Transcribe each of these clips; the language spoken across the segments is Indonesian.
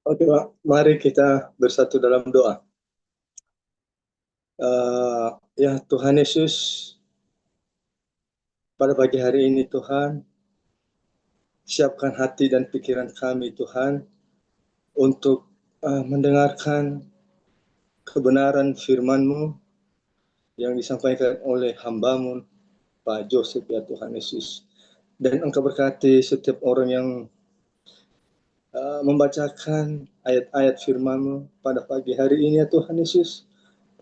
Oke, Pak. Mari kita bersatu dalam doa. Ya Tuhan Yesus, pada pagi hari ini Tuhan, siapkan hati dan pikiran kami Tuhan untuk mendengarkan kebenaran firman-Mu yang disampaikan oleh hamba-Mu Pak Joseph ya Tuhan Yesus. Dan Engkau berkati setiap orang yang membacakan ayat-ayat firman-Mu pada pagi hari ini ya Tuhan Yesus.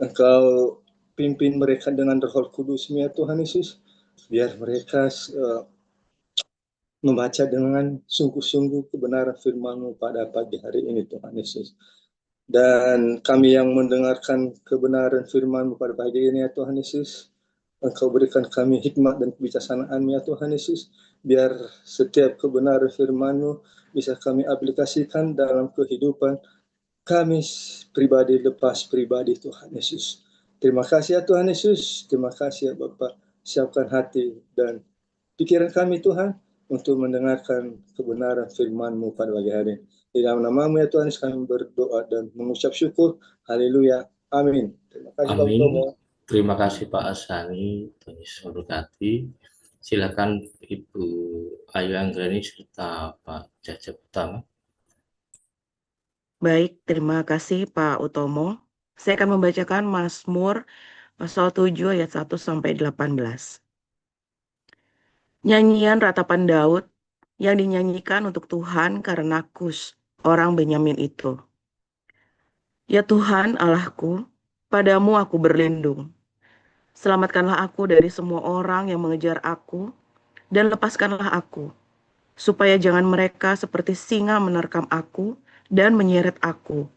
Engkau pimpin mereka dengan Roh Kudus-Mu ya Tuhan Yesus, biar mereka membaca dengan sungguh-sungguh kebenaran firman-Mu pada pagi hari ini Tuhan Yesus. Dan kami yang mendengarkan kebenaran firman-Mu pada pagi ini ya Tuhan Yesus, Engkau berikan kami hikmat dan kebijaksanaan ya Tuhan Yesus, biar setiap kebenaran firman-Mu bisa kami aplikasikan dalam kehidupan kami pribadi lepas pribadi Tuhan Yesus. Terima kasih ya Tuhan Yesus, terima kasih ya Bapak. Siapkan hati dan pikiran kami Tuhan untuk mendengarkan kebenaran firman-Mu pada pagi hari ini. Di dalam nama-Mu ya Tuhan kami berdoa dan mengucap syukur. Haleluya. Amin. Terima kasih Pak Amin. Utomo. Terima kasih Pak Asani. Tuhan Yesus memberkati. Silakan Ibu Ayu Anggreni serta Pak Cecep Utama. Baik, terima kasih Pak Utomo. Saya akan membacakan Mazmur pasal 7 ayat 1 sampai 18. Nyanyian ratapan Daud yang dinyanyikan untuk Tuhan karena Kus, orang Benyamin itu. Ya Tuhan Allahku, padamu aku berlindung. Selamatkanlah aku dari semua orang yang mengejar aku, dan lepaskanlah aku, supaya jangan mereka seperti singa menerkam aku dan menyeret aku,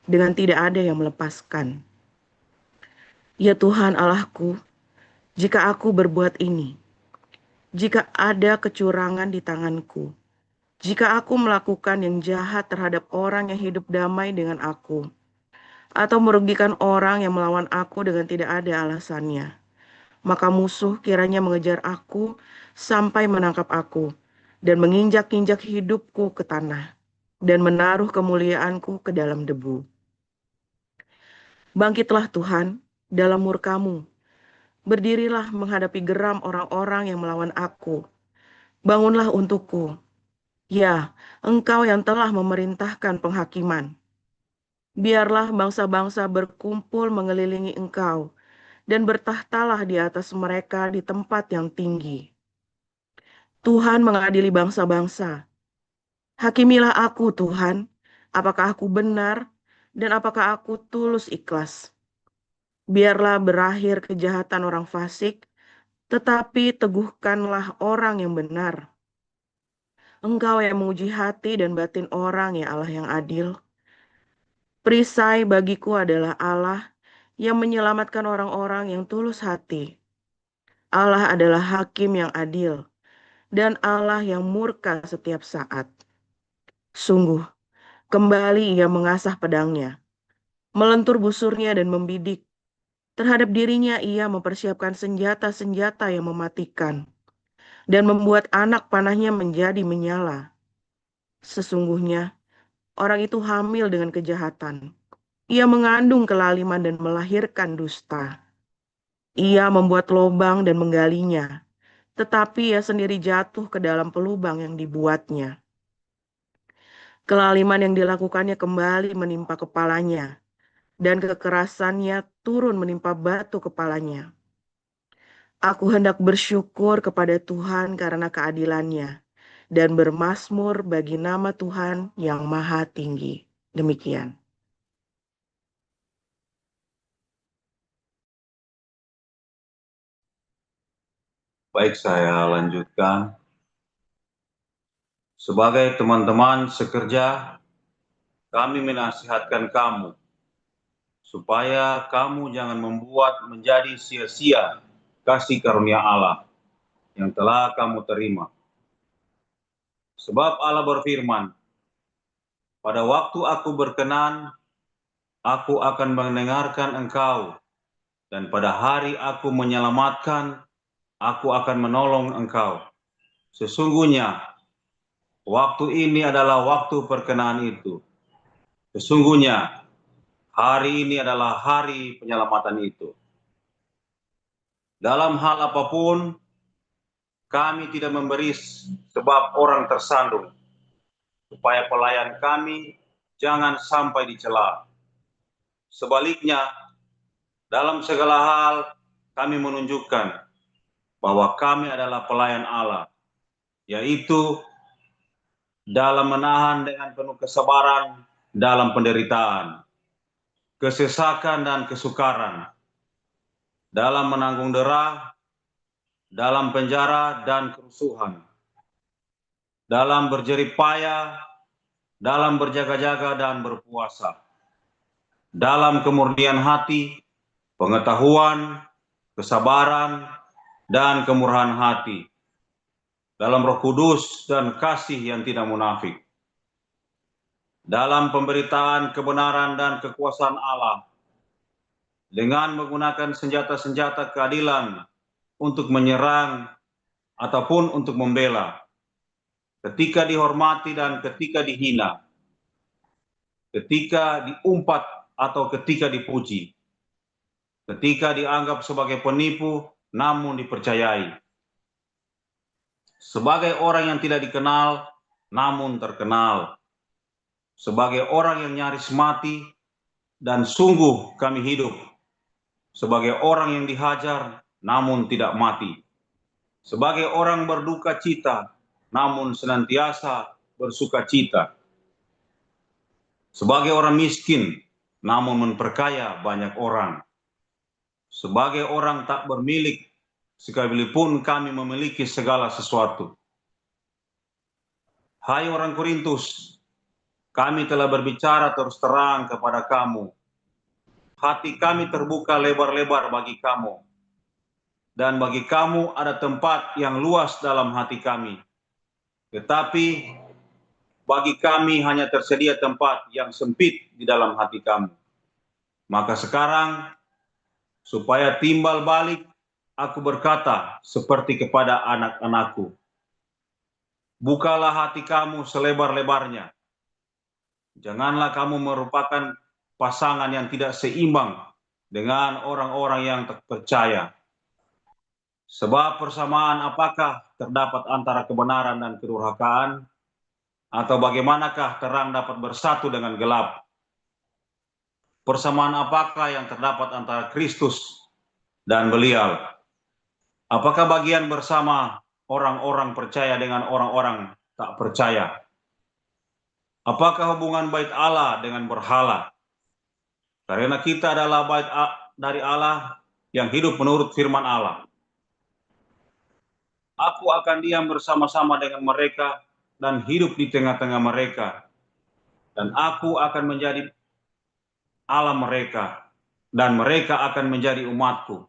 dengan tidak ada yang melepaskan. Ya Tuhan Allahku, jika aku berbuat ini, jika ada kecurangan di tanganku, jika aku melakukan yang jahat terhadap orang yang hidup damai dengan aku, atau merugikan orang yang melawan aku dengan tidak ada alasannya, maka musuh kiranya mengejar aku sampai menangkap aku dan menginjak-injak hidupku ke tanah dan menaruh kemuliaanku ke dalam debu. Bangkitlah Tuhan dalam murka-Mu, berdirilah menghadapi geram orang-orang yang melawan aku. Bangunlah untukku, ya Engkau yang telah memerintahkan penghakiman. Biarlah bangsa-bangsa berkumpul mengelilingi Engkau, dan bertahtalah di atas mereka di tempat yang tinggi. Tuhan mengadili bangsa-bangsa. Hakimilah aku, Tuhan, apakah aku benar, dan apakah aku tulus ikhlas. Biarlah berakhir kejahatan orang fasik, tetapi teguhkanlah orang yang benar. Engkau yang menguji hati dan batin orang, ya Allah yang adil. Perisai bagiku adalah Allah yang menyelamatkan orang-orang yang tulus hati. Allah adalah hakim yang adil, dan Allah yang murka setiap saat. Sungguh, kembali ia mengasah pedangnya, melentur busurnya dan membidik. Terhadap dirinya ia mempersiapkan senjata-senjata yang mematikan, dan membuat anak panahnya menjadi menyala. Sesungguhnya, orang itu hamil dengan kejahatan. Ia mengandung kelaliman dan melahirkan dusta. Ia membuat lubang dan menggalinya, tetapi ia sendiri jatuh ke dalam pelubang yang dibuatnya. Kelaliman yang dilakukannya kembali menimpa kepalanya, dan kekerasannya turun menimpa batu kepalanya. Aku hendak bersyukur kepada Tuhan karena keadilannya, dan bermazmur bagi nama Tuhan yang maha tinggi. Demikian. Baik, saya lanjutkan. Sebagai teman-teman sekerja, kami menasihatkan kamu supaya kamu jangan membuat menjadi sia-sia kasih karunia Allah yang telah kamu terima. Sebab Allah berfirman, pada waktu aku berkenan, aku akan mendengarkan engkau, dan pada hari aku menyelamatkan, aku akan menolong engkau. Sesungguhnya, waktu ini adalah waktu perkenan itu. Sesungguhnya hari ini adalah hari penyelamatan itu. Dalam hal apapun, kami tidak memberi sebab orang tersandung, supaya pelayan kami jangan sampai dicela. Sebaliknya, dalam segala hal kami menunjukkan bahwa kami adalah pelayan Allah, yaitu dalam menahan dengan penuh kesabaran dalam penderitaan, kesesakan dan kesukaran, dalam menanggung derah, dalam penjara dan kerusuhan, dalam berjerih payah, dalam berjaga-jaga dan berpuasa, dalam kemurnian hati, pengetahuan, kesabaran, dan kemurahan hati, dalam Roh Kudus dan kasih yang tidak munafik, dalam pemberitaan kebenaran dan kekuasaan Allah, dengan menggunakan senjata-senjata keadilan untuk menyerang ataupun untuk membela, ketika dihormati dan ketika dihina, ketika diumpat atau ketika dipuji, ketika dianggap sebagai penipu namun dipercayai, sebagai orang yang tidak dikenal namun terkenal, sebagai orang yang nyaris mati dan sungguh kami hidup, sebagai orang yang dihajar namun tidak mati, sebagai orang berduka cita namun senantiasa bersuka cita, sebagai orang miskin namun memperkaya banyak orang, sebagai orang tak bermilik sekalipun kami memiliki segala sesuatu. Hai orang Korintus, kami telah berbicara terus terang kepada kamu. Hati kami terbuka lebar-lebar bagi kamu. Dan bagi kamu ada tempat yang luas dalam hati kami. Tetapi bagi kami hanya tersedia tempat yang sempit di dalam hati kamu. Maka sekarang, supaya timbal balik, aku berkata seperti kepada anak-anakku. Bukalah hati kamu selebar-lebarnya. Janganlah kamu merupakan pasangan yang tidak seimbang dengan orang-orang yang tak percaya. Sebab persamaan apakah terdapat antara kebenaran dan kedurhakaan? Atau bagaimanakah terang dapat bersatu dengan gelap? Persamaan apakah yang terdapat antara Kristus dan Belial? Apakah bagian bersama orang-orang percaya dengan orang-orang tak percaya? Apakah hubungan bait Allah dengan berhala? Karena kita adalah bait dari Allah yang hidup menurut firman Allah. Aku akan diam bersama-sama dengan mereka dan hidup di tengah-tengah mereka. Dan aku akan menjadi Allah mereka, dan mereka akan menjadi umatku.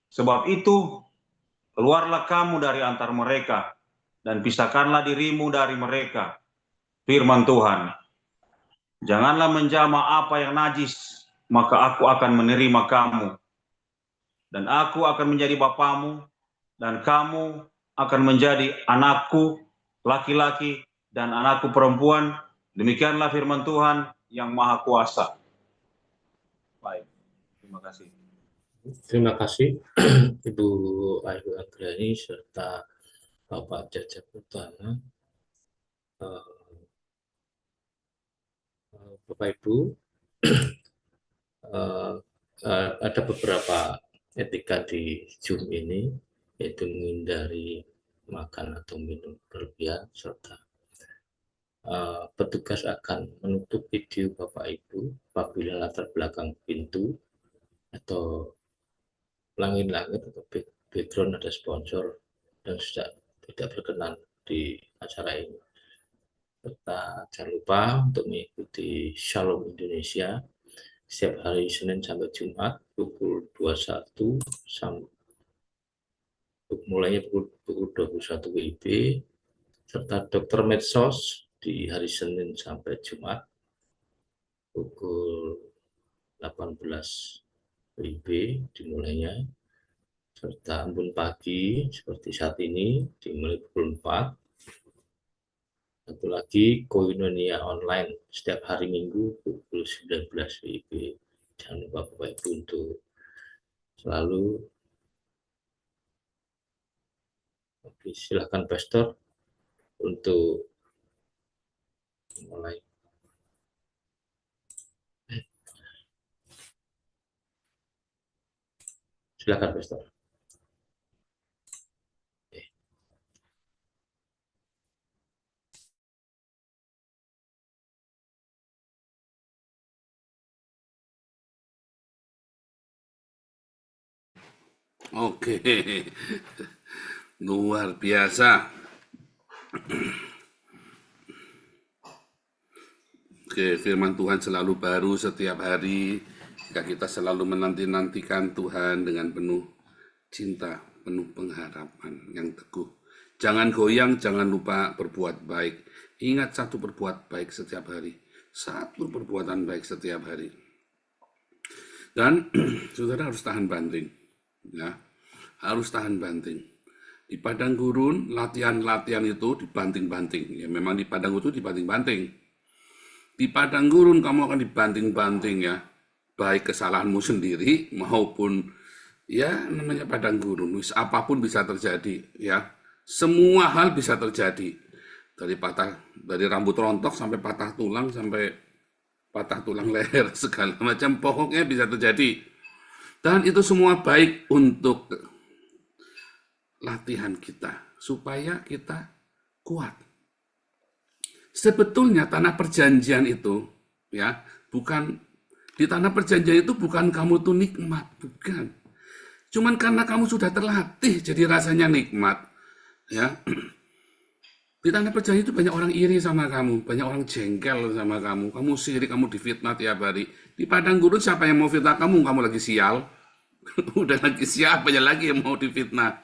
Sebab itu, keluarlah kamu dari antara mereka, dan pisahkanlah dirimu dari mereka. Firman Tuhan, janganlah menjamah apa yang najis, maka aku akan menerima kamu. Dan aku akan menjadi bapamu, dan kamu akan menjadi anakku laki-laki dan anakku perempuan. Demikianlah firman Tuhan yang Maha Kuasa. Baik, terima kasih. Terima kasih Ibu Ayu Anggreni serta Bapak Jajak Utama. Bapak Ibu, ada beberapa etika di Zoom ini, yaitu menghindari makan atau minum berlebihan, serta petugas akan menutup video Bapak Ibu apabila latar belakang pintu atau langit-langit atau background ada sponsor dan sudah tidak berkenan di acara ini. Serta jangan lupa untuk mengikuti Shalom Indonesia setiap hari Senin sampai Jumat pukul 21 sampai mulainya pukul 21 WIB, serta Dokter Medsos di hari Senin sampai Jumat pukul 18 WIB dimulainya, serta Embun Pagi seperti saat ini dimulai pukul 4, Satu lagi, Koinonia online setiap hari Minggu pukul 19 WIB. Jangan lupa Bapak Ibu untuk selalu. Oke, silakan Pastor untuk mulai. Silakan Pastor. Oke, luar biasa. Oke, firman Tuhan selalu baru setiap hari. Jika kita selalu menanti-nantikan Tuhan dengan penuh cinta, penuh pengharapan yang teguh. Jangan goyang, jangan lupa berbuat baik. Ingat satu berbuat baik setiap hari. Satu perbuatan baik setiap hari. Dan saudara harus tahan banting. Ya, harus tahan banting. Di padang gurun, latihan-latihan itu dibanting-banting. Ya, memang di padang itu dibanting-banting. Di padang gurun kamu akan dibanting-banting ya, baik kesalahanmu sendiri maupun ya namanya padang gurun, apapun bisa terjadi ya, semua hal bisa terjadi, dari rambut rontok sampai patah tulang leher segala macam, pokoknya bisa terjadi. Dan itu semua baik untuk latihan kita supaya kita kuat. Sebetulnya tanah perjanjian itu ya, bukan di tanah perjanjian itu bukan kamu tuh nikmat, bukan. Cuman karena kamu sudah terlatih jadi rasanya nikmat ya. Di tanah perjanjian itu banyak orang iri sama kamu, banyak orang jengkel sama kamu sirik, kamu difitnah tiap hari. Di padang gurun siapa yang mau fitnah kamu? Kamu lagi sial. Udah lagi siapa lagi yang mau difitnah?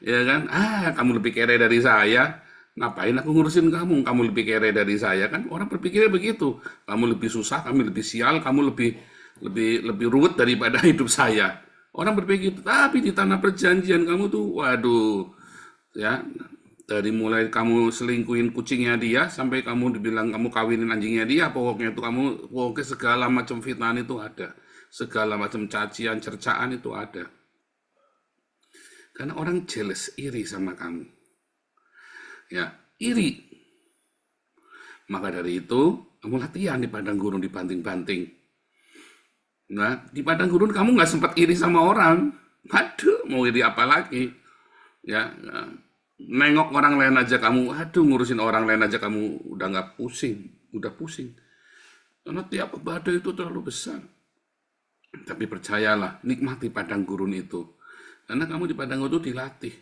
Ya kan? Kamu lebih kere dari saya. Ngapain aku ngurusin kamu? Kamu lebih kere dari saya kan? Orang berpikirnya begitu. Kamu lebih susah, kamu lebih sial, kamu lebih ruwet daripada hidup saya. Orang berpikir, tapi di tanah perjanjian kamu tuh, waduh, ya, dari mulai kamu selingkuhin kucingnya dia sampai kamu dibilang kamu kawinin anjingnya dia, pokoknya segala macam fitnah itu ada, segala macam cacian, cercaan itu ada. Karena orang jealous, iri sama kamu. Ya, iri. Maka dari itu, kamu latihan di padang gurun dibanting-banting. Nah, di padang gurun kamu nggak sempat iri sama orang. Aduh, mau iri apa lagi? Ya, nengok orang lain aja kamu, ngurusin orang lain aja kamu udah nggak pusing, udah pusing. Karena tiap badai itu terlalu besar. Tapi percayalah, nikmati padang gurun itu. Karena kamu di padang gurun itu dilatih.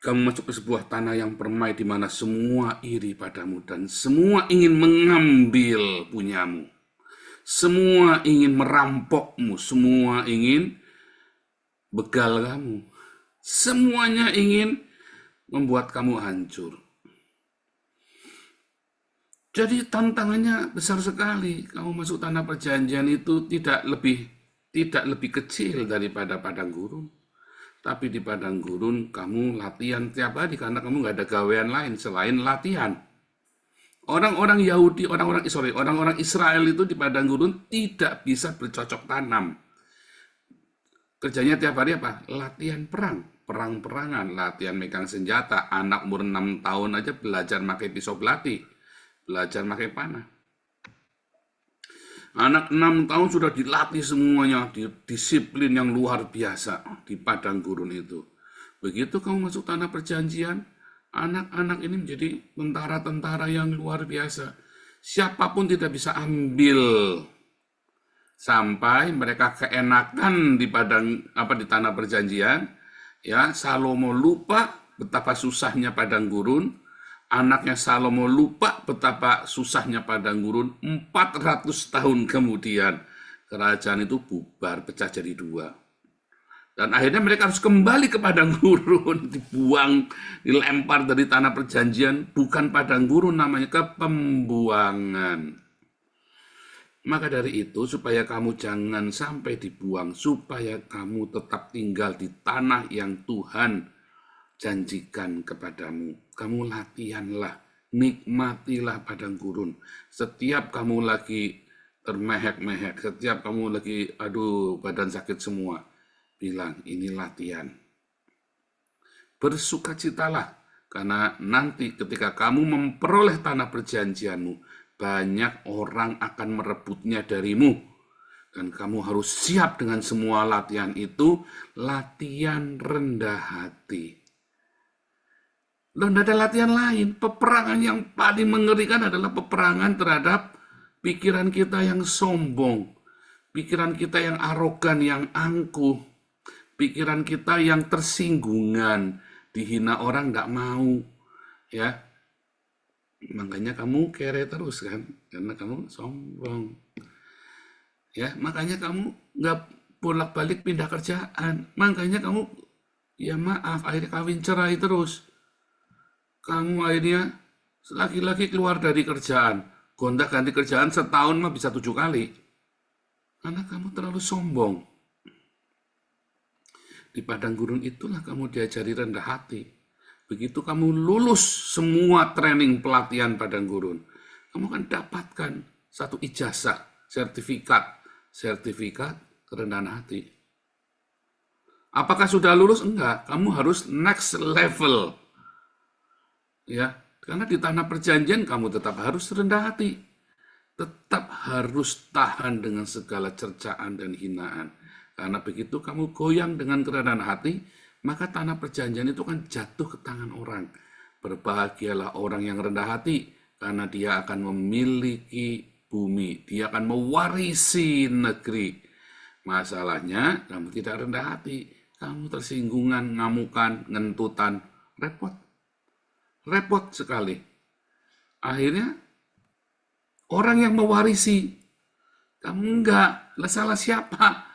Kamu masuk ke sebuah tanah yang permai di mana semua iri padamu dan semua ingin mengambil punyamu. Semua ingin merampokmu, semua ingin begal kamu. Semuanya ingin membuat kamu hancur. Jadi tantangannya besar sekali. Kamu masuk tanah perjanjian itu tidak lebih kecil daripada padang gurun. Tapi di padang gurun kamu latihan tiap hari karena kamu nggak ada gawean lain selain latihan. Orang-orang Yahudi, orang-orang Israel itu di padang gurun tidak bisa bercocok tanam. Kerjanya tiap hari apa? Latihan perang-perangan, latihan megang senjata. Anak umur 6 tahun aja belajar pakai pisau belati, belajar pakai panah. Anak 6 tahun sudah dilatih semuanya, disiplin yang luar biasa di padang gurun itu. Begitu kamu masuk tanah perjanjian, anak-anak ini menjadi tentara-tentara yang luar biasa. Siapapun tidak bisa ambil sampai mereka keenakan di tanah perjanjian. Ya, Salomo lupa betapa susahnya padang gurun. Anaknya Salomo lupa betapa susahnya padang gurun. 400 tahun kemudian kerajaan itu bubar, pecah jadi 2. Dan akhirnya mereka harus kembali ke padang gurun, dibuang, dilempar dari tanah perjanjian, bukan padang gurun namanya, ke pembuangan. Maka dari itu, supaya kamu jangan sampai dibuang, supaya kamu tetap tinggal di tanah yang Tuhan janjikan kepadamu. Kamu latihanlah, nikmatilah padang gurun. Setiap kamu lagi termehek-mehek, setiap kamu lagi aduh badan sakit semua, bilang ini latihan. Bersukacitalah, karena nanti ketika kamu memperoleh tanah perjanjianmu, banyak orang akan merebutnya darimu. Dan kamu harus siap dengan semua latihan itu, latihan rendah hati. Loh, tidak ada latihan lain. Peperangan yang paling mengerikan adalah peperangan terhadap pikiran kita yang sombong, pikiran kita yang arogan, yang angkuh, pikiran kita yang tersinggungan, dihina orang tidak mau, ya. Makanya kamu kere terus kan, karena kamu sombong. Ya, makanya kamu nggak bolak-balik pindah kerjaan. Makanya kamu, ya maaf, akhirnya kawin cerai terus. Kamu akhirnya laki-laki keluar dari kerjaan, gonta-ganti kerjaan setahun mah bisa 7 kali. Karena kamu terlalu sombong. Di padang gurun itulah kamu diajari rendah hati. Begitu kamu lulus semua training pelatihan padang gurun, kamu akan dapatkan satu ijazah, sertifikat kerendahan hati. Apakah sudah lulus? Enggak, kamu harus next level. Ya, karena di tanah perjanjian kamu tetap harus rendah hati. Tetap harus tahan dengan segala cercaan dan hinaan. Karena begitu kamu goyang dengan kerendahan hati, maka tanah perjanjian itu akan jatuh ke tangan orang. Berbahagialah orang yang rendah hati, karena dia akan memiliki bumi, dia akan mewarisi negeri. Masalahnya, kamu tidak rendah hati, kamu tersinggungan, ngamukan, ngentutan, repot. Repot sekali. Akhirnya, orang yang mewarisi, kamu enggak, lah salah siapa?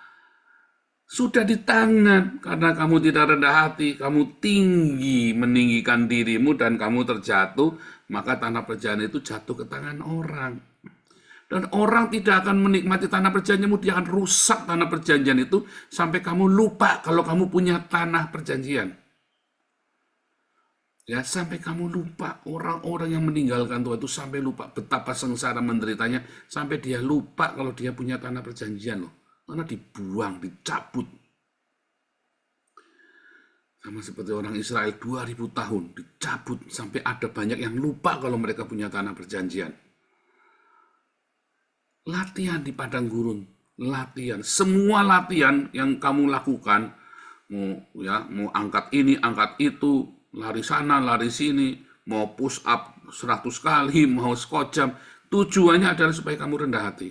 Sudah di tangan, karena kamu tidak rendah hati, kamu tinggi meninggikan dirimu dan kamu terjatuh, maka tanah perjanjian itu jatuh ke tangan orang. Dan orang tidak akan menikmati tanah perjanjianmu, dia akan rusak tanah perjanjian itu sampai kamu lupa kalau kamu punya tanah perjanjian. Ya, sampai kamu lupa, orang-orang yang meninggalkan Tuhan itu sampai lupa betapa sengsara menderitanya, sampai dia lupa kalau dia punya tanah perjanjian loh. Karena dibuang, dicabut. Sama seperti orang Israel 2000 tahun, dicabut sampai ada banyak yang lupa kalau mereka punya tanah perjanjian. Latihan di padang gurun, latihan. Semua latihan yang kamu lakukan, mau angkat ini, angkat itu, lari sana, lari sini, mau push up 100 kali, mau squat jam, tujuannya adalah supaya kamu rendah hati.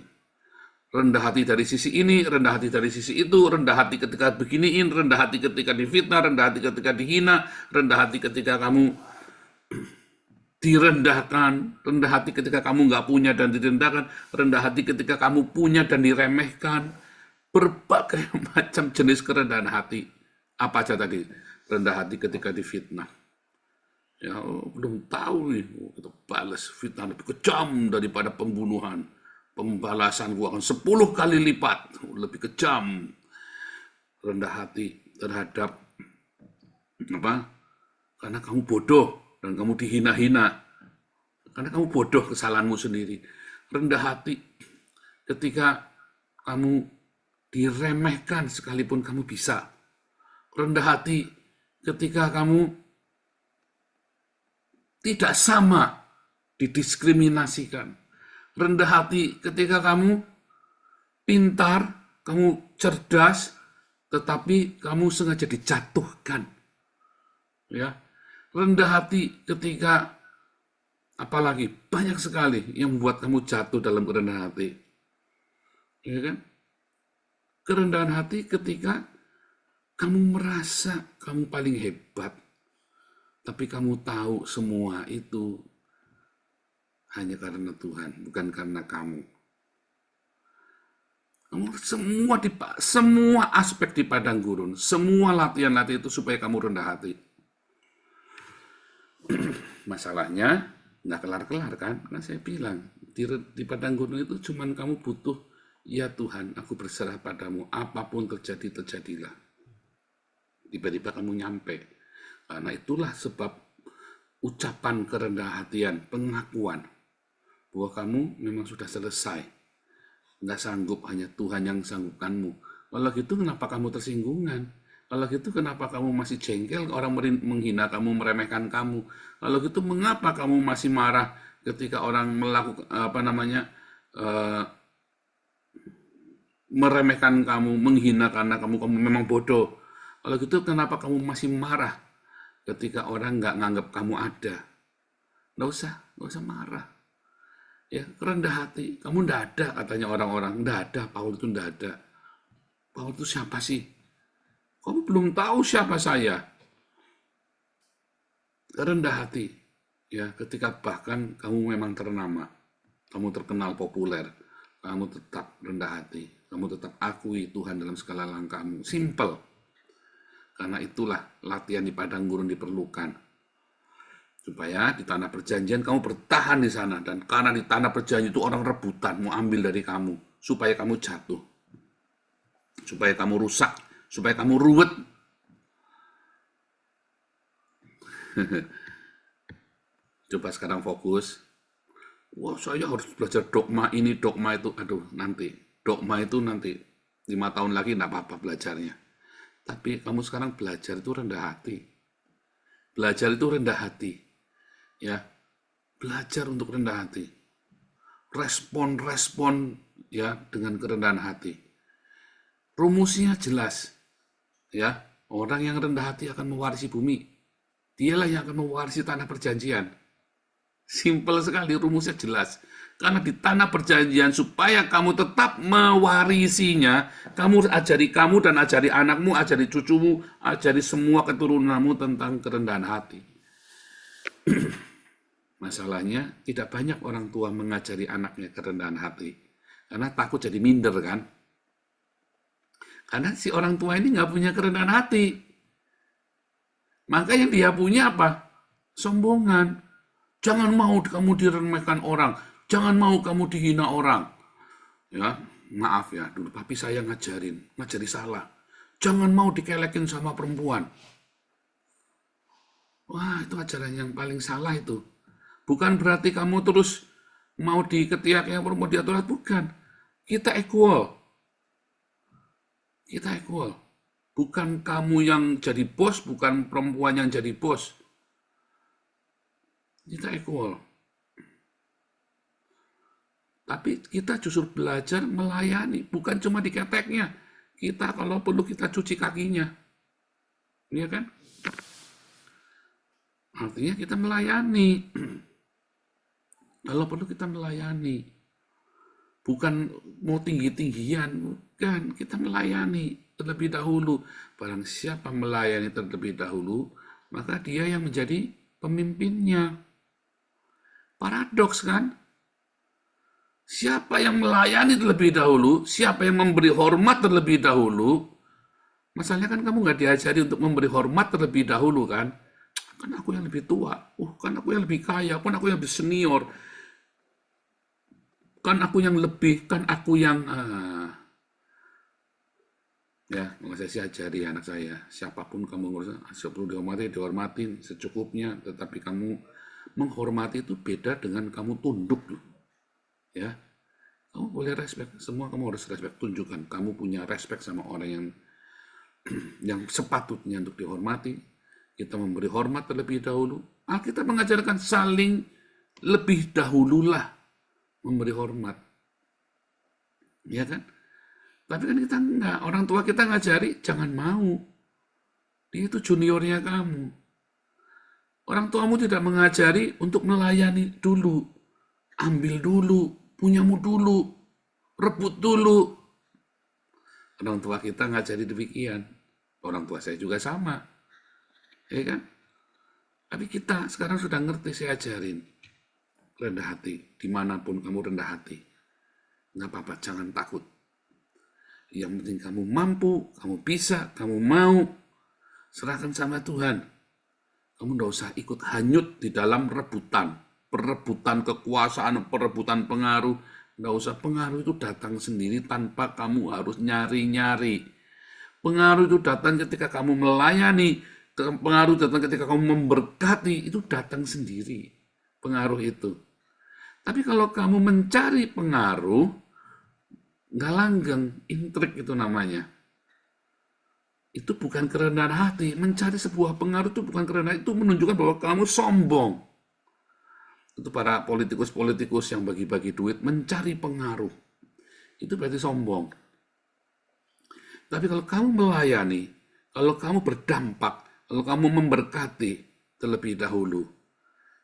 Rendah hati dari sisi ini, rendah hati dari sisi itu, rendah hati ketika beginiin, rendah hati ketika difitnah, rendah hati ketika dihina, rendah hati ketika kamu direndahkan, rendah hati ketika kamu nggak punya dan direndahkan, rendah hati ketika kamu punya dan diremehkan. Berbagai macam jenis kerendahan hati. Apa aja tadi? Rendah hati ketika difitnah. Ya, belum tahu nih, kita balas fitnah lebih kejam daripada pembunuhan. Pembalasan gua akan 10 kali lipat, lebih kejam. Rendah hati terhadap apa? Karena kamu bodoh dan kamu dihina-hina. Karena kamu bodoh kesalahanmu sendiri. Rendah hati ketika kamu diremehkan sekalipun kamu bisa. Rendah hati ketika kamu tidak sama, didiskriminasikan. Rendah hati ketika kamu pintar, kamu cerdas, tetapi kamu sengaja dijatuhkan. Ya, rendah hati ketika apalagi banyak sekali yang membuat kamu jatuh dalam kerendahan hati. Ya kan? Kerendahan hati ketika kamu merasa kamu paling hebat, tapi kamu tahu semua itu hanya karena Tuhan, bukan karena kamu. Semua aspek di padang gurun, semua latihan-latihan itu supaya kamu rendah hati. Masalahnya nggak kelar-kelar kan? Karena saya bilang di padang gurun itu cuman kamu butuh, ya Tuhan, aku berserah padamu, apapun terjadi terjadilah. Tiba-tiba kamu nyampe. Karena itulah sebab ucapan kerendahan hatian, pengakuan bahwa kamu memang sudah selesai. Nggak sanggup, hanya Tuhan yang sanggupkanmu. Kalau gitu kenapa kamu tersinggungan? Kalau gitu kenapa kamu masih jengkel orang menghina kamu, meremehkan kamu? Kalau gitu mengapa kamu masih marah ketika orang melakukan meremehkan kamu, menghina karena kamu memang bodoh? Kalau gitu kenapa kamu masih marah ketika orang nggak nganggap kamu ada? Nggak usah marah. Ya, rendah hati. Kamu nggak ada, katanya orang-orang. Nggak ada, Paulus itu nggak ada. Paulus itu siapa sih? Kamu belum tahu siapa saya. Rendah hati. Ya, ketika bahkan kamu memang ternama, kamu terkenal populer, kamu tetap rendah hati. Kamu tetap akui Tuhan dalam segala langkahmu. Simple. Karena itulah latihan di padang gurun diperlukan. Supaya di tanah perjanjian kamu bertahan di sana. Dan karena di tanah perjanjian itu orang rebutan mau ambil dari kamu. Supaya kamu jatuh. Supaya kamu rusak. Supaya kamu ruwet. Coba sekarang fokus. Wah, saya harus belajar dogma ini, dogma itu. Aduh, nanti. Dogma itu nanti 5 tahun lagi enggak apa-apa belajarnya. Tapi kamu sekarang belajar itu rendah hati. Belajar itu rendah hati. Ya, belajar untuk rendah hati. Respon ya dengan kerendahan hati. Rumusnya jelas. Ya, orang yang rendah hati akan mewarisi bumi. Dialah yang akan mewarisi tanah perjanjian. Simpel sekali, rumusnya jelas. Karena di tanah perjanjian supaya kamu tetap mewarisinya, kamu ajari kamu dan ajari anakmu, ajari cucumu, ajari semua keturunanmu tentang kerendahan hati. Masalahnya tidak banyak orang tua mengajari anaknya kerendahan hati. Karena takut jadi minder kan. Karena si orang tua ini nggak punya kerendahan hati. Maka yang dia punya apa? Sombongan. Jangan mau kamu diremehkan orang. Jangan mau kamu dihina orang. Ya, maaf ya, dulu papi saya ngajari salah. Jangan mau dikelekin sama perempuan. Wah, itu ajaran yang paling salah itu. Bukan berarti kamu terus mau diketiak yang perempuan diatur, bukan. Kita equal. Kita equal. Bukan kamu yang jadi bos, bukan perempuan yang jadi bos. Kita equal. Tapi kita justru belajar melayani, bukan cuma diketeknya. Kita kalau perlu kita cuci kakinya. Iya kan? Artinya kita melayani. Kalau perlu kita melayani. Bukan mau tinggi-tinggian, bukan. Kita melayani terlebih dahulu. Barang siapa melayani terlebih dahulu, maka dia yang menjadi pemimpinnya. Paradoks kan? Siapa yang melayani terlebih dahulu, siapa yang memberi hormat terlebih dahulu, masalahnya kan kamu nggak diajari untuk memberi hormat terlebih dahulu kan? Kan aku yang lebih tua, kan aku yang lebih kaya, kan aku yang lebih senior, kan aku yang lebih, kan aku yang... Ya, maka saya ajari anak saya, siapapun kamu ngurus, sebelum dihormatin secukupnya, tetapi kamu menghormati itu beda dengan kamu tunduk. Ya, kamu boleh respect, semua kamu harus respect, tunjukkan kamu punya respect sama orang yang sepatutnya untuk dihormati. Kita memberi hormat terlebih dahulu. Alkitab mengajarkan saling lebih dahululah memberi hormat, ya kan? Tapi kan kita enggak, orang tua kita ngajari jangan mau, dia itu juniornya kamu. Orang tuamu tidak mengajari untuk melayani dulu, ambil dulu, punyamu dulu, rebut dulu. Orang tua kita ngajari demikian. Orang tua saya juga sama. Ya kan? Tapi kita sekarang sudah ngerti, saya ajarin. Rendah hati. Dimanapun kamu rendah hati. Nggak apa-apa, jangan takut. Yang penting kamu mampu, kamu bisa, kamu mau. Serahkan sama Tuhan. Kamu nggak usah ikut hanyut di dalam rebutan. Perebutan kekuasaan, perebutan pengaruh. Nggak usah, pengaruh itu datang sendiri tanpa kamu harus nyari-nyari. Pengaruh itu datang ketika kamu melayani, Pengaruh datang ketika kamu memberkati, itu datang sendiri. Pengaruh itu. Tapi kalau kamu mencari pengaruh, nggak langgeng, intrik itu namanya. Itu bukan kerendahan hati. Mencari sebuah pengaruh itu bukan kerendahan, itu menunjukkan bahwa kamu sombong. Itu para politikus-politikus yang bagi-bagi duit mencari pengaruh. Itu berarti sombong. Tapi kalau kamu melayani, kalau kamu berdampak, kalau kamu memberkati terlebih dahulu,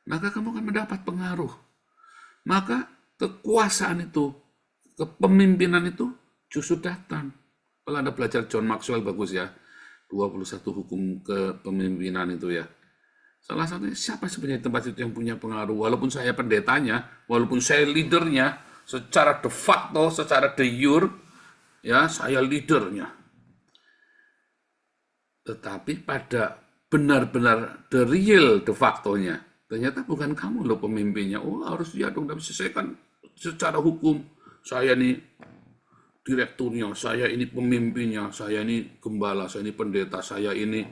maka kamu akan mendapat pengaruh. Maka kekuasaan itu, kepemimpinan itu justru datang. Kalau Anda belajar John Maxwell, bagus ya, 21 hukum kepemimpinan itu ya. Salah satunya, siapa sebenarnya di tempat itu yang punya pengaruh? Walaupun saya pendetanya, walaupun saya leadernya, secara de facto, secara de jure, ya saya leadernya. Tetapi pada benar-benar the real de facto-nya, ternyata bukan kamu loh pemimpinnya. Oh harus dia dong, tapi saya kan secara hukum, saya nih direkturnya, saya ini pemimpinnya, saya ini gembala, saya ini pendeta, saya ini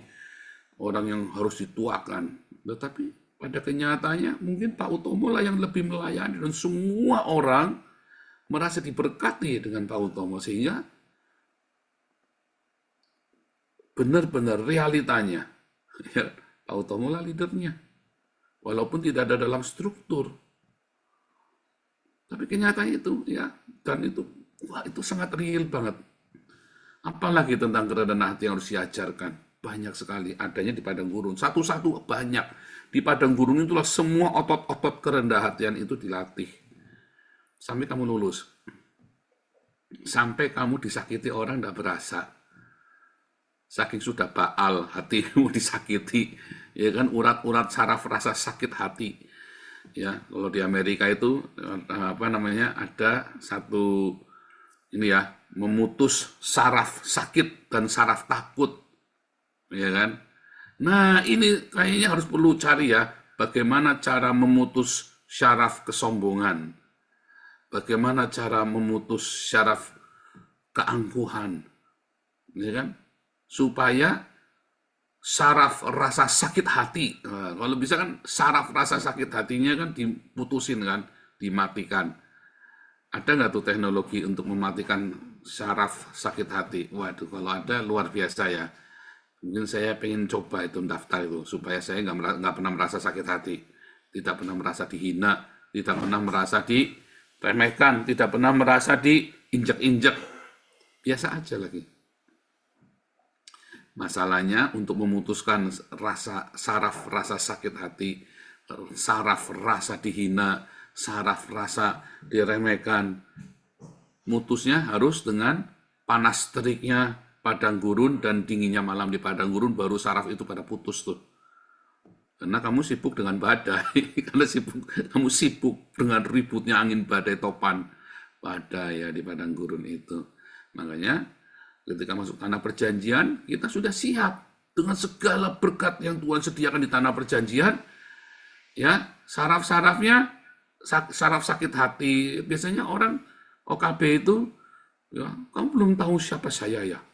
orang yang harus dituakan. Tetapi pada kenyataannya mungkin Pak Utomo lah yang lebih melayani, dan semua orang merasa diberkati dengan Pak Utomo, sehingga benar-benar realitanya ya, Pak Utomo lah leadernya, walaupun tidak ada dalam struktur. Tapi kenyataannya itu ya, dan itu wah, itu sangat real banget. Apalagi tentang kerendahan hati yang harus diajarkan. Banyak sekali, adanya di padang gurun. Satu-satu banyak. Di padang gurun itulah semua otot-otot kerendahan hatian itu dilatih. Sampai kamu lulus. Sampai kamu disakiti orang tidak berasa. Saking sudah baal hatimu disakiti. Ya kan, urat-urat saraf rasa sakit hati. Ya, kalau di Amerika itu apa namanya, ada satu ini ya, memutus saraf sakit dan saraf takut, ya kan? Nah ini kayaknya harus perlu cari ya, bagaimana cara memutus syaraf kesombongan, bagaimana cara memutus syaraf keangkuhan, ya kan? Supaya saraf rasa sakit hati, nah, kalau bisa kan saraf rasa sakit hatinya kan diputusin kan, dimatikan. Ada nggak tuh teknologi untuk mematikan saraf sakit hati? Waduh, kalau ada luar biasa ya. Mungkin saya pengen coba itu daftar itu, supaya saya nggak pernah merasa sakit hati, tidak pernah merasa dihina, tidak pernah merasa diremehkan, tidak pernah merasa diinjek-injek. Biasa aja lagi. Masalahnya untuk memutuskan saraf rasa sakit hati, saraf rasa dihina, saraf rasa diremehkan, mutusnya harus dengan panas teriknya padang gurun dan dinginnya malam di padang gurun, baru saraf itu pada putus tuh. Karena kamu sibuk dengan badai, karena kamu sibuk dengan ributnya angin badai topan badai ya di padang gurun itu. Makanya ketika masuk tanah perjanjian, kita sudah siap dengan segala berkat yang Tuhan sediakan di tanah perjanjian. Ya, saraf-sarafnya, saraf sakit hati. Biasanya orang OKB itu, ya, kamu belum tahu siapa saya ya.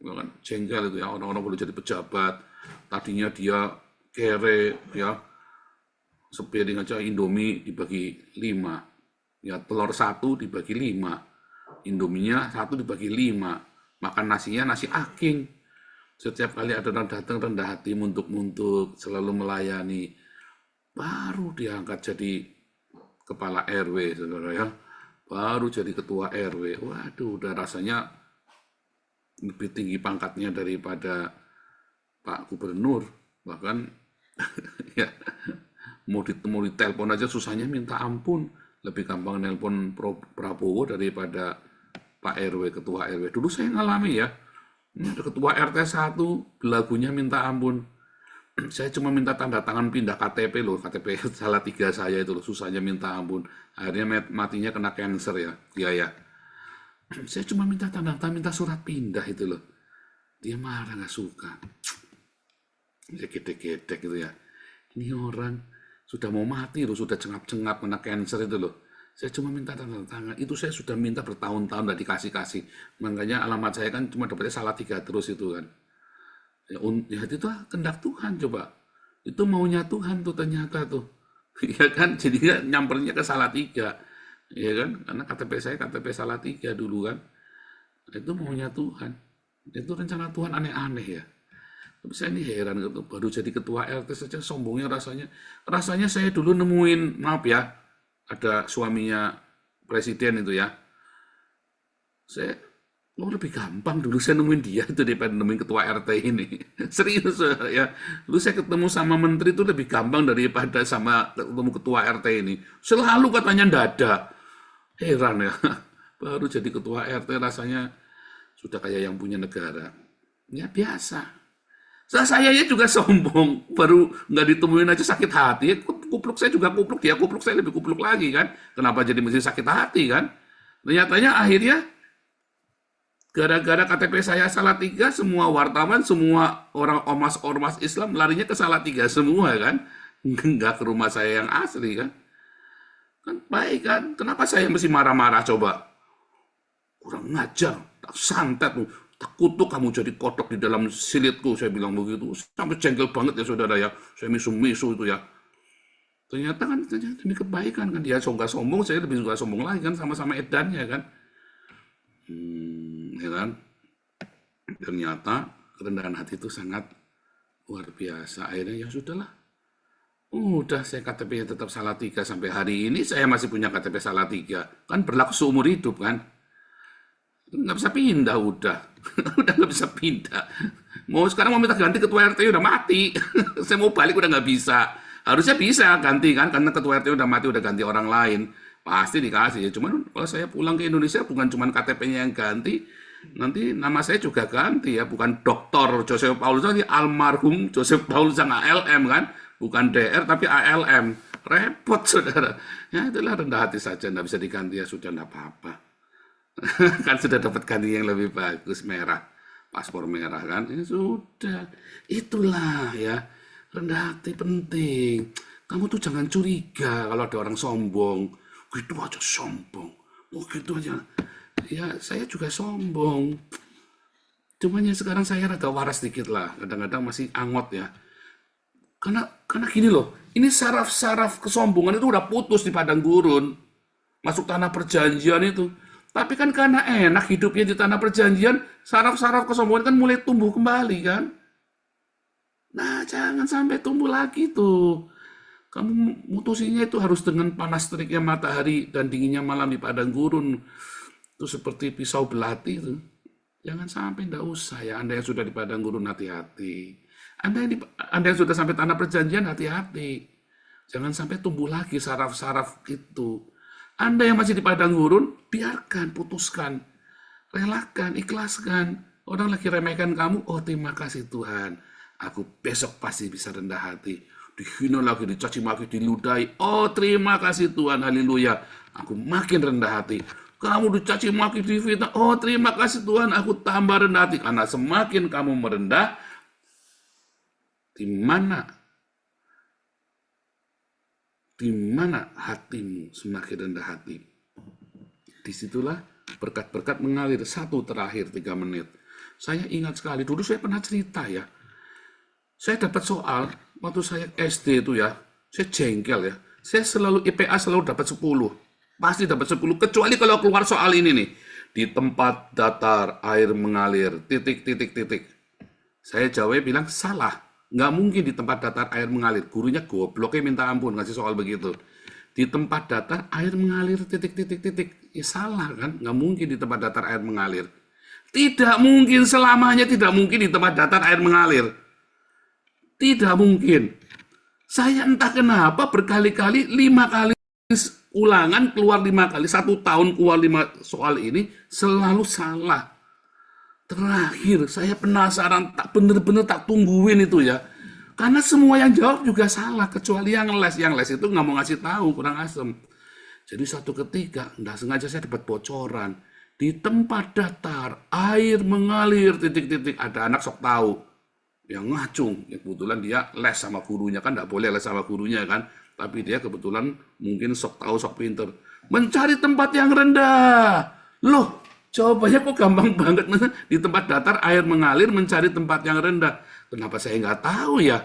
Kan jengkel itu ya, orang-orang boleh jadi pejabat. Tadinya dia kere, ya, sepiring aja Indomie dibagi 5. Ya, telur 1 dibagi 5. Indominya 1 dibagi 5. Makan nasinya nasi aking. Setiap kali ada orang datang rendah hati, muntuk-muntuk, selalu melayani. Baru diangkat jadi kepala RW, saudara ya. Baru jadi ketua RW. Waduh, udah rasanya lebih tinggi pangkatnya daripada Pak Gubernur. Bahkan ya, mau ditelepon aja susahnya minta ampun. Lebih gampang nelpon Prabowo daripada Pak RW, ketua RW. Dulu saya ngalami ya. Ini ada ketua RT 1, lagunya minta ampun. Saya cuma minta tanda tangan pindah KTP loh, KTP salah 3 saya itu loh, susahnya minta ampun. Akhirnya matinya kena cancer ya, biaya. Saya cuma minta tanda tangan, minta surat pindah itu loh. Dia marah, nggak suka. Dia gedek-gedek gitu ya. Ini orang sudah mau mati loh, sudah cengap-cengap kena cancer itu loh. Saya cuma minta tanda tangan. Itu saya sudah minta bertahun-tahun, nggak dikasih-kasih. Makanya alamat saya kan cuma dapetnya salah 3 terus itu kan. Ya itu kehendak Tuhan coba. Itu maunya Tuhan tuh ternyata tuh. Ya kan, jadi nyampernya ke Salatiga. Ya kan, karena KTP saya KTP Salatiga dulu kan. Itu maunya Tuhan. Itu rencana Tuhan aneh-aneh ya. Tapi saya ini heran gitu, baru jadi ketua RT saja sombongnya rasanya. Rasanya saya dulu nemuin, maaf ya, ada suaminya presiden itu ya. Saya lebih gampang dulu saya nemuin dia itu daripada nemuin ketua RT ini. Serius ya. Dulu saya ketemu sama menteri itu lebih gampang daripada sama ketemu ketua RT ini. Selalu katanya ndak ada. Heran ya. Baru jadi ketua RT rasanya sudah kayak yang punya negara. Ya biasa. Saya juga sombong, baru nggak ditemuin aja sakit hati. Ya, kupluk saya juga kupluk, dia kupluk saya lebih kupluk lagi kan. Kenapa jadi mesti sakit hati kan? Ternyatanya akhirnya gara-gara KTP saya Salatiga, semua wartawan, semua orang ormas Islam larinya ke Salatiga semua kan. Nggak ke rumah saya yang asli kan. Kan baik kan, kenapa saya mesti marah-marah coba? Kurang ngajar, tak santet tuh. Tak kutuk kamu jadi kodok di dalam silitku, saya bilang begitu. Sampai jengkel banget ya saudara ya. Saya misu-misu itu ya. Ternyata kan demi kebaikan kan. Dia nggak sombong, saya lebih suka sombong lagi kan. Sama-sama edannya kan. Ya kan. Ternyata kerendahan hati itu sangat luar biasa. Akhirnya ya sudahlah. Udah saya KTP-nya tetap Salatiga sampai hari ini. Saya masih punya KTP Salatiga. Kan berlaku seumur hidup kan. Nggak bisa pindah udah nggak bisa pindah. Sekarang mau minta ganti ketua RT udah mati. Saya mau balik udah nggak bisa. Harusnya bisa ganti kan, karena ketua RT udah mati, udah ganti orang lain pasti dikasih. Cuman kalau saya pulang ke Indonesia bukan cuma KTP-nya yang ganti, nanti nama saya juga ganti ya, bukan Dr. Joseph Paulus, nanti almarhum Joseph Paulus yang ALM kan, bukan DR tapi ALM. Repot saudara. Ya itulah rendah hati saja, nggak bisa diganti ya sudah, nggak apa-apa. Kan sudah dapat ganti yang lebih bagus, merah, paspor merah kan, ya sudah. Itulah ya, rendah hati penting. Kamu tuh jangan curiga kalau ada orang sombong, gitu aja sombong, gitu aja. Ya saya juga sombong, cuman ya sekarang saya rada waras dikit lah, kadang-kadang masih angot ya. Karena gini loh, ini saraf-saraf kesombongan itu udah putus di padang gurun, masuk tanah perjanjian itu. Tapi kan karena enak hidupnya di tanah perjanjian, saraf-saraf kesombongan kan mulai tumbuh kembali kan. Nah, jangan sampai tumbuh lagi tuh. Kamu mutusinya itu harus dengan panas teriknya matahari dan dinginnya malam di padang gurun. Itu seperti pisau belati itu. Jangan sampai, enggak usah ya. Anda yang sudah di padang gurun, hati-hati. Anda yang sudah sampai tanah perjanjian, hati-hati. Jangan sampai tumbuh lagi saraf-saraf itu. Anda yang masih di padang gurun, biarkan, putuskan, relakan, ikhlaskan. Orang lagi remehkan kamu, oh terima kasih Tuhan. Aku besok pasti bisa rendah hati. Dihina lagi, dicaci maki, diludahi. Oh terima kasih Tuhan, haleluya. Aku makin rendah hati. Kamu dicaci maki, difitnah. Oh terima kasih Tuhan, aku tambah rendah hati. Karena semakin kamu merendah, di mana hatimu semakin rendah hati. Disitulah berkat-berkat mengalir. Satu terakhir 3 menit. Saya ingat sekali, dulu saya pernah cerita ya. Saya dapat soal, waktu saya SD itu ya, saya jengkel ya. Saya selalu IPA selalu dapat 10. Pasti dapat 10, kecuali kalau keluar soal ini nih. Di tempat datar air mengalir, titik. Saya jawabnya bilang salah. Nggak mungkin di tempat datar air mengalir. Gurunya gobloknya minta ampun ngasih soal begitu. Di tempat datar air mengalir titik. Ya salah kan? Nggak mungkin di tempat datar air mengalir. Tidak mungkin, selamanya tidak mungkin di tempat datar air mengalir. Tidak mungkin. Saya entah kenapa berkali-kali 5 kali ulangan keluar 5 kali. 1 tahun keluar 5 soal ini selalu salah. Terakhir, saya penasaran, bener-bener tak tungguin itu ya. Karena semua yang jawab juga salah, kecuali yang les. Yang les itu nggak mau ngasih tahu, kurang asem. Jadi suatu ketika, nggak sengaja saya dapat bocoran. Di tempat datar, air mengalir, titik. Ada anak sok tahu. Yang ngacung, ya kebetulan dia les sama gurunya. Kan nggak boleh les sama gurunya kan. Tapi dia kebetulan mungkin sok tahu, sok pinter. Mencari tempat yang rendah. Loh, jawabannya kok gampang banget. Di tempat datar air mengalir, mencari tempat yang rendah. Kenapa saya nggak tahu ya?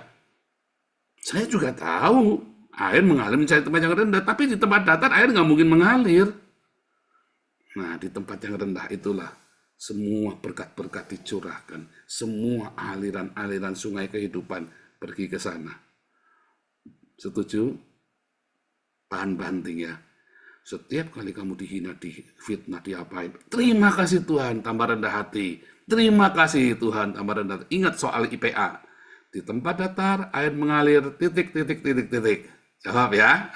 Saya juga tahu air mengalir mencari tempat yang rendah, tapi di tempat datar air nggak mungkin mengalir. Nah, di tempat yang rendah itulah semua berkat-berkat dicurahkan, semua aliran-aliran sungai kehidupan pergi ke sana. Setuju? Tahan banting ya. Setiap kali kamu dihina, difitnah, diapain, terima kasih Tuhan, tambah rendah hati. Terima kasih Tuhan, tambah rendah hati. Ingat soal IPA. Di tempat datar, air mengalir, titik. Jawab ya.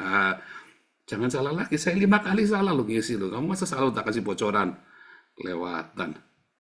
Jangan salah lagi, saya 5 kali salah lo ngisi lo. Kamu masa salah tak kasih bocoran? Kelewatan.